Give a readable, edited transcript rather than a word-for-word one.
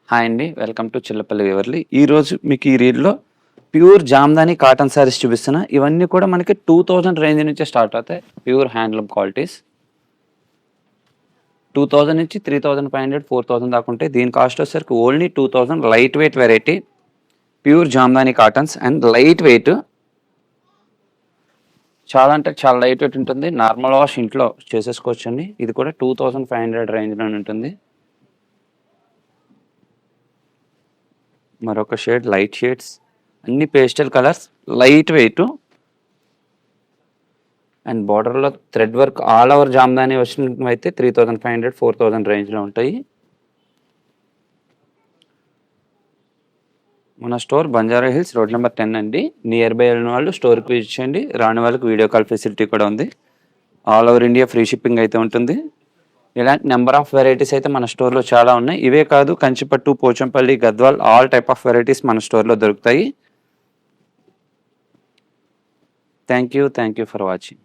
Hi అండి. Welcome to Chillapalli weavers. ఈరోజు మీకు ఈ రీల్‌లో ప్యూర్ జామ్దాని కాటన్ శారీస్ చూపిస్తున్నా. ఇవన్నీ కూడా మనకి 2000 రేంజ్ నుంచే స్టార్ట్ అవుతాయి. Pure handloom qualities. 2000 నుంచి 3500, 4000 దాకా ఉంటాయి. దీని కాస్ట్ వచ్చేసరికి only 2000. Light weight variety. Pure Jamdani cottons and light weight. చాలా అంటే చాలా లైట్ వెయిట్ ఉంటుంది. నార్మల్ వాష్ ఇంట్లో చేసేసుకోవచ్చండి. ఇది కూడా 2500 రేంజ్‌లోనే ఉంటుంది. మరొక షేడ్ లైట్ షేడ్స్, అన్ని pastel colours, light weight and బార్డర్లో thread work all over Jamdani వచ్చినట్లయితే 3500, 4000 రేంజ్లో ఉంటాయి. మన store Banjara Hills road number 10 అండి. నియర్ బై వెళ్ళిన వాళ్ళు స్టోర్కి విజిట్ చేయండి. రాని వాళ్ళకి వీడియో కాల్ ఫెసిలిటీ కూడా ఉంది. All over India free shipping అయితే ఉంటుంది. ఇలాంటి నెంబర్ ఆఫ్ వెరైటీస్ అయితే మన స్టోర్లో చాలా ఉన్నాయి. ఇవే కాదు, Kanchipattu, Pochampalli, Gadwal all type of varieties మన స్టోర్లో దొరుకుతాయి. Thank you for watching.